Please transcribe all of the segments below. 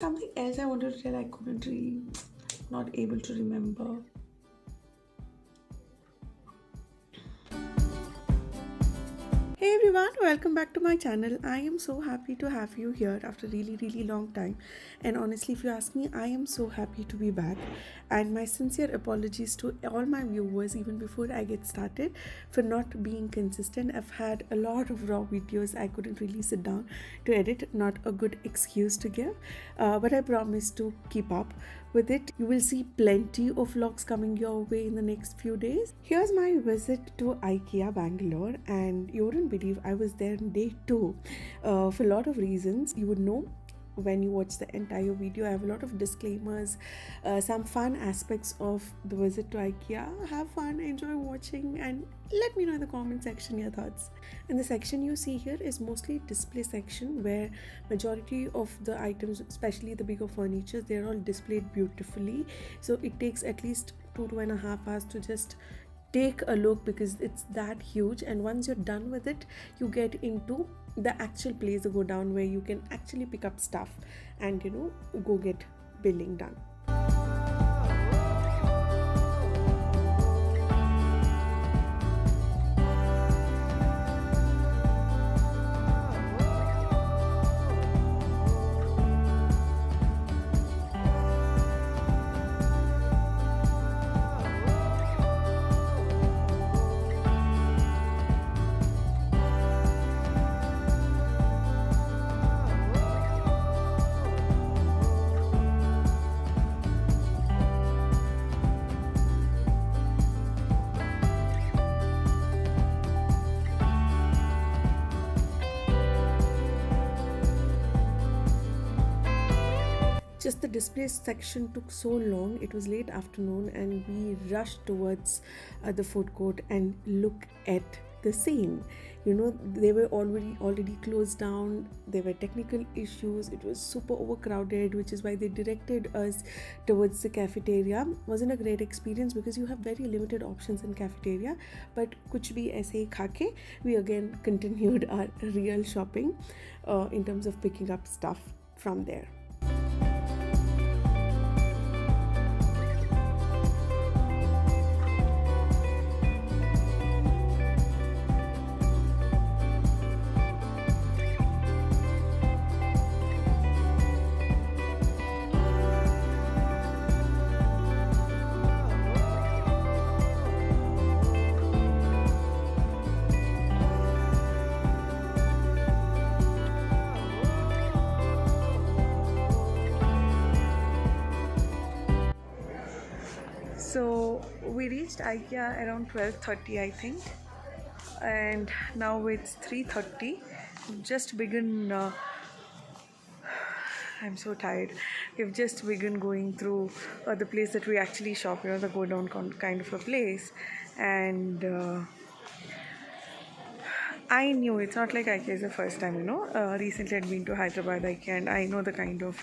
Something else I wanted to tell, I couldn't really, not able to remember. Hey everyone, welcome back to my channel. I am so happy to have you here after really long time. And honestly, if you ask me, I am so happy to be back. And my sincere apologies to all my viewers even before I get started for not being consistent. I've had a lot of raw videos I couldn't really sit down to edit. Not a good excuse to give, but I promise to keep up with it. You will see plenty of vlogs coming your way in the next few days. Here's my visit to IKEA Bangalore, and you wouldn't believe I was there on day 2 for a lot of reasons. You would know when you watch the entire video. I have a lot of disclaimers, some fun aspects of the visit to IKEA. Have fun, enjoy watching, and let me know in the comment section your thoughts. And the section you see here is mostly display section, where majority of the items, especially the bigger furniture, they're all displayed beautifully. So it takes at least 2.5 hours to just take a look because it's that huge. And once you're done with it, you get into the actual place to go down where you can actually pick up stuff and go get billing done. Just the display section took so long. It was late afternoon and we rushed towards the food court and look at the scene. They were already closed down. There were technical issues. It was super overcrowded, which is why they directed us towards the cafeteria. Wasn't a great experience because you have very limited options in cafeteria, but kuch bhi aise hi kha ke we again continued our real shopping in terms of picking up stuff from there. So we reached IKEA around 12:30, I think, and now it's 3:30. Just begun. I'm so tired. We've just begun going through the place that we actually shop. The go down kind of a place, and I knew it's not like IKEA is the first time. Recently I'd been to Hyderabad IKEA, and I know the kind of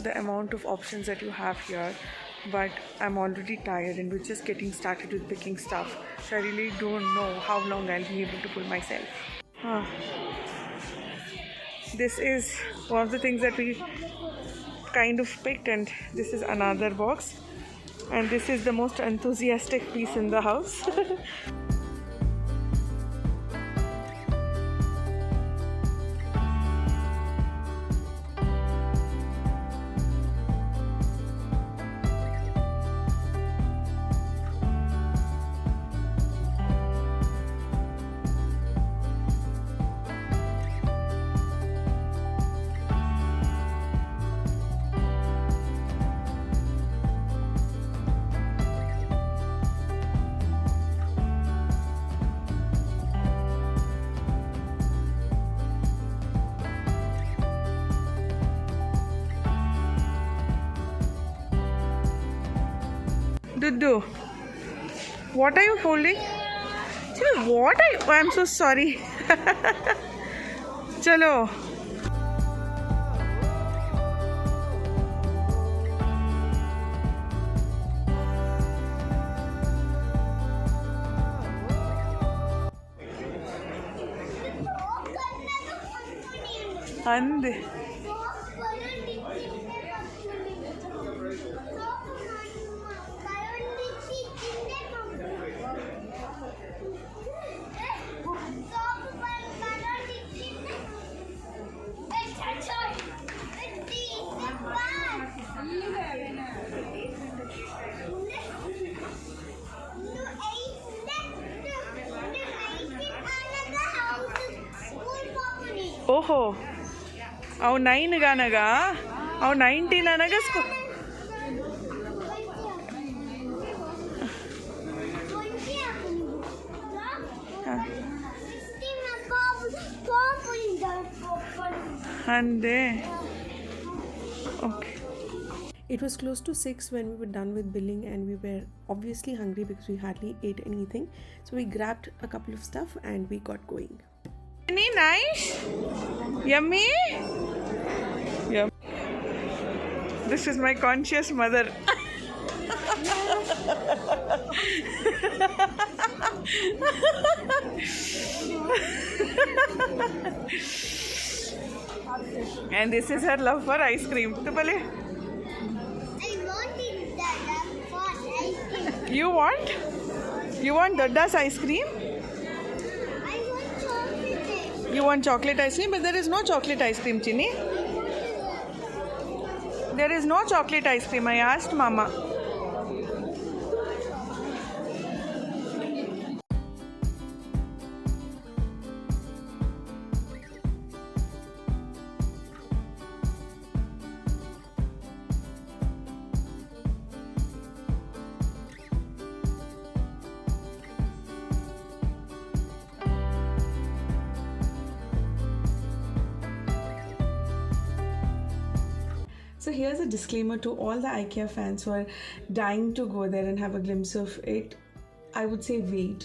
the amount of options that you have here, but I'm already tired and we're just getting started with picking stuff, so I really don't know how long I'll be able to pull myself. This is one of the things that we kind of picked, and this is another box, and this is the most enthusiastic piece in the house. Dudu, what are you holding? What are you? Oh, I'm so sorry. Chalo. Ande. ఓహో అవు 9 అనగా అవు 19 అనగా అందే okay. It was close to 6 when we were done with billing, and we were obviously hungry because we hardly ate anything. So we grabbed a couple of stuff and we got going. Any nice? Yummy? Yum. This is my conscious mother. And this is her love for ice cream. You want? You want Dadda's ice cream? I want chocolate. You want chocolate ice cream? But there is no chocolate ice cream, Chinny. There is no chocolate ice cream. I asked Mama. So here's a disclaimer to all the IKEA fans who are dying to go there and have a glimpse of it. I would say wait,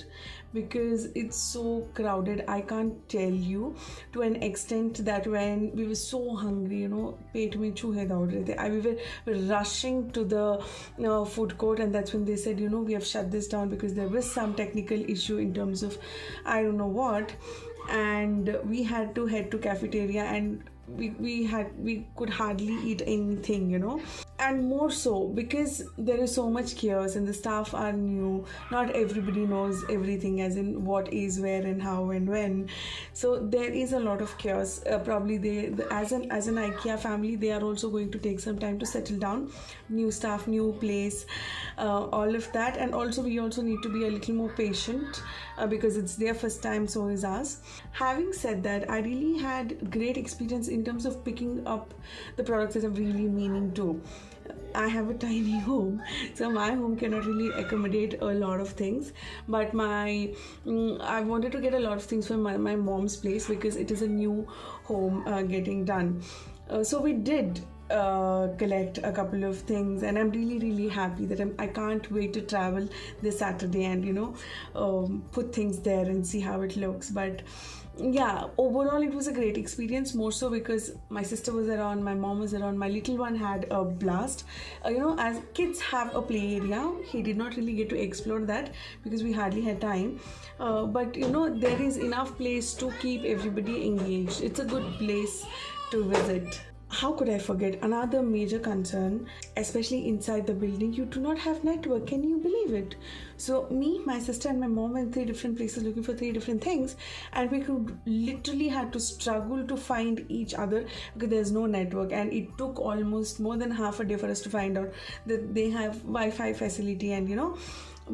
because it's so crowded. I can't tell you, to an extent that when we were so hungry, पेट में चूहे दौड़ रहे थे. We were rushing to the food court, and that's when they said, we have shut this down because there was some technical issue in terms of I don't know what, and we had to head to cafeteria, and we could hardly eat anything, and more so because there is so much chaos and the staff are new. Not everybody knows everything, as in what is where and how and when. So there is a lot of chaos. Probably as an IKEA family, they are also going to take some time to settle down. New staff, new place, all of that. And also we also need to be a little more patient because it's their first time, so is ours. Having said that, I really had great experience in terms of picking up the products that I'm really meaning to. I have a tiny home, so my home cannot really accommodate a lot of things, but I wanted to get a lot of things from my mom's place because it is a new home getting done. So we did collect a couple of things, and I'm really happy that I can't wait to travel this Saturday and put things there and see how it looks. But yeah, overall it was a great experience, more so because my sister was around, my mom was around, my little one had a blast. As kids have a play area, he did not really get to explore that because we hardly had time, but there is enough place to keep everybody engaged. It's a good place to visit. How could I forget another major concern, especially inside the building? You do not have network. Can you believe it? So me, my sister and my mom went 3 different places looking for 3 different things, and we could literally had to struggle to find each other because there's no network, and it took almost more than half a day for us to find out that they have Wi-Fi facility. And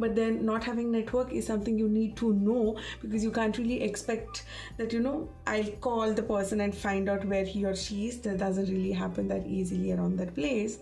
but then not having network is something you need to know, because you can't really expect that I'll call the person and find out where he or she is. That doesn't really happen that easily around that place.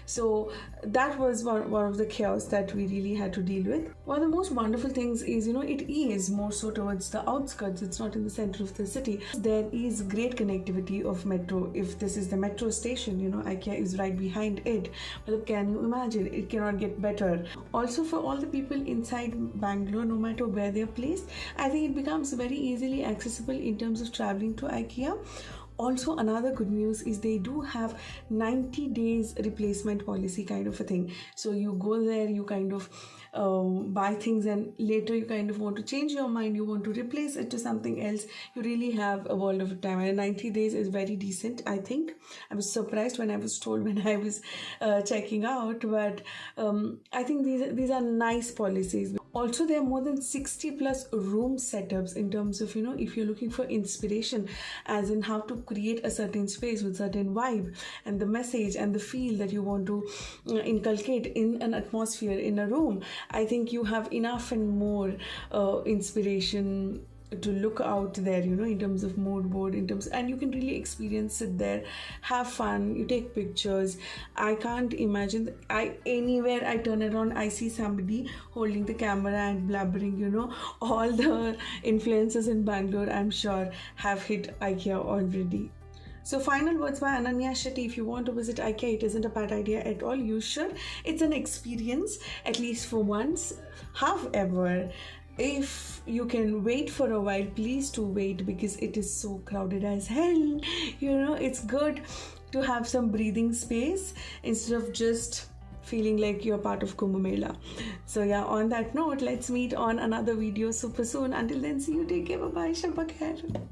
So that was one of the chaos that we really had to deal with. One of the most wonderful things is it is more so towards the outskirts. It's not in the center of the city. There is great connectivity of metro. If this is the metro station, IKEA is right behind it. But can you imagine? It cannot get better. Also, for all the people inside Bangalore, no matter where they're placed, I think it becomes very easily accessible in terms of traveling to IKEA. Also, another good news is they do have 90 days replacement policy kind of a thing. So you go there, you kind of buy things, and later you kind of want to change your mind, you want to replace it to something else. You really have a world of time, and 90 days is very decent, I think. I was surprised when I was told when I was checking out, but I think these are nice policies. Also, there are more than 60 plus room setups in terms of, if you're looking for inspiration, as in how to create a certain space with certain vibe and the message and the feel that you want to inculcate in an atmosphere in a room. I think you have enough and more inspiration to look out there, in terms of mood board, and you can really experience it there, have fun, you take pictures. I can't imagine anywhere I turn around, I see somebody holding the camera and blabbering. All the influencers in Bangalore, I'm sure, have hit IKEA already. So, final words by Ananya Shetty. If you want to visit IKEA, it isn't a bad idea at all. You should. It's an experience, at least for once. However, if you can wait for a while, please do wait, because it is so crowded as hell. It's good to have some breathing space instead of just feeling like you're part of Kumbh Mela. So yeah, on that note, let's meet on another video super soon. Until then, see you. Take care. Bye bye. Shabba khair.